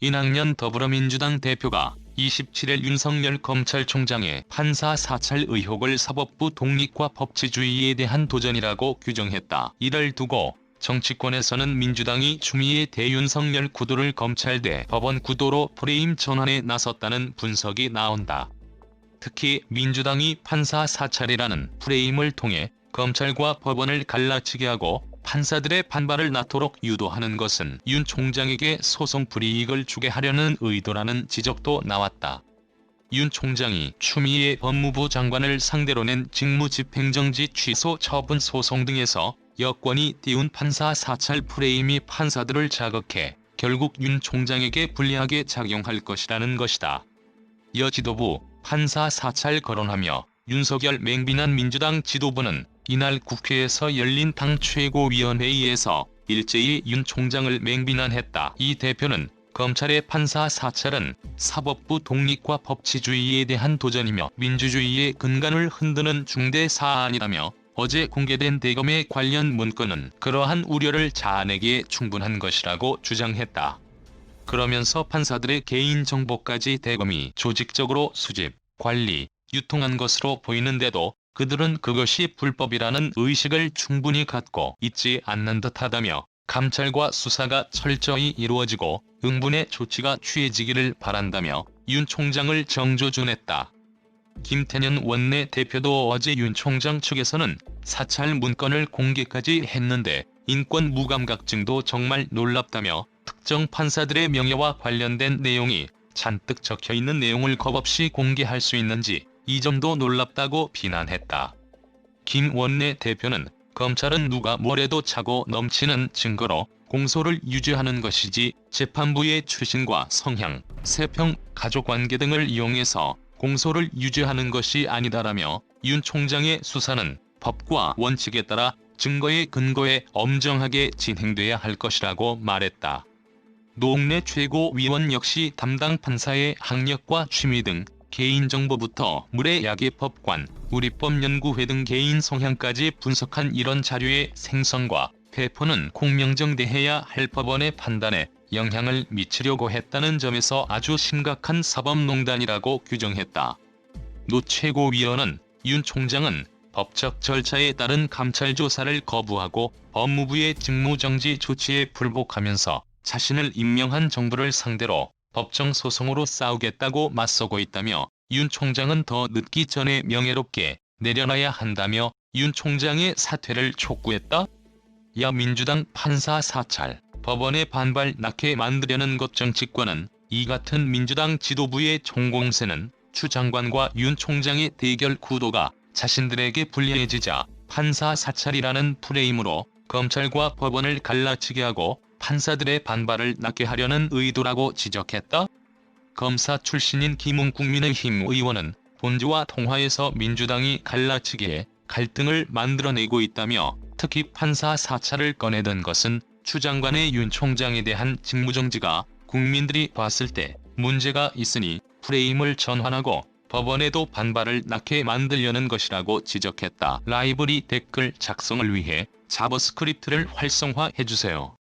이낙연 더불어민주당 대표가 27일 윤석열 검찰총장의 판사 사찰 의혹을 사법부 독립과 법치주의에 대한 도전이라고 규정했다. 이를 두고 정치권에서는 민주당이 추미애 대윤석열 구도를 검찰 대 법원 구도로 프레임 전환에 나섰다는 분석이 나온다. 특히 민주당이 판사 사찰이라는 프레임을 통해 검찰과 법원을 갈라치게 하고 판사들의 반발을 낳도록 유도하는 것은 윤 총장에게 소송 불이익을 주게 하려는 의도라는 지적도 나왔다. 윤 총장이 추미애 법무부 장관을 상대로 낸 직무집행정지 취소 처분 소송 등에서 여권이 띄운 판사 사찰 프레임이 판사들을 자극해 결국 윤 총장에게 불리하게 작용할 것이라는 것이다. 여 지도부 판사 사찰 거론하며 윤석열 맹비난 민주당 지도부는 이날 국회에서 열린 당 최고위원회의에서 일제히 윤 총장을 맹비난했다. 이 대표는 검찰의 판사 사찰은 사법부 독립과 법치주의에 대한 도전이며 민주주의의 근간을 흔드는 중대 사안이라며 어제 공개된 대검의 관련 문건은 그러한 우려를 자아내기에 충분한 것이라고 주장했다. 그러면서 판사들의 개인정보까지 대검이 조직적으로 수집, 관리, 유통한 것으로 보이는데도 그들은 그것이 불법이라는 의식을 충분히 갖고 있지 않는 듯하다며 감찰과 수사가 철저히 이루어지고 응분의 조치가 취해지기를 바란다며 윤 총장을 정조준했다. 김태년 원내대표도 어제 윤 총장 측에서는 사찰 문건을 공개까지 했는데 인권 무감각증도 정말 놀랍다며 특정 판사들의 명예와 관련된 내용이 잔뜩 적혀있는 내용을 겁없이 공개할 수 있는지 이 점도 놀랍다고 비난했다. 김 원내대표는 검찰은 누가 뭐래도 차고 넘치는 증거로 공소를 유지하는 것이지 재판부의 출신과 성향, 세평, 가족관계 등을 이용해서 공소를 유지하는 것이 아니다라며 윤 총장의 수사는 법과 원칙에 따라 증거의 근거에 엄정하게 진행돼야 할 것이라고 말했다. 노웅래 최고위원 역시 담당 판사의 학력과 취미 등 개인정보부터 물의야기법관, 우리법연구회 등 개인 성향까지 분석한 이런 자료의 생성과 배포는 공명정대해야 할 법원의 판단에 영향을 미치려고 했다는 점에서 아주 심각한 사법농단이라고 규정했다. 노 최고위원은 윤 총장은 법적 절차에 따른 감찰 조사를 거부하고 법무부의 직무정지 조치에 불복하면서 자신을 임명한 정부를 상대로 법정 소송으로 싸우겠다고 맞서고 있다며 윤 총장은 더 늦기 전에 명예롭게 내려놔야 한다며 윤 총장의 사퇴를 촉구했다. 야 민주당 판사 사찰, 법원의 반발 낳게 만들려는 것 정치권은 이 같은 민주당 지도부의 총공세는 추 장관과 윤 총장의 대결 구도가 자신들에게 불리해지자 판사 사찰이라는 프레임으로 검찰과 법원을 갈라치게 하고 판사들의 반발을 낳게 하려는 의도라고 지적했다. 검사 출신인 김웅 국민의힘 의원은 본주와 통화에서 민주당이 갈라치기에 갈등을 만들어내고 있다며 특히 판사 사찰을 꺼내든 것은 추 장관의 윤 총장에 대한 직무정지가 국민들이 봤을 때 문제가 있으니 프레임을 전환하고 법원에도 반발을 낳게 만들려는 것이라고 지적했다. 라이브리 댓글 작성을 위해 자바스크립트를 활성화해주세요.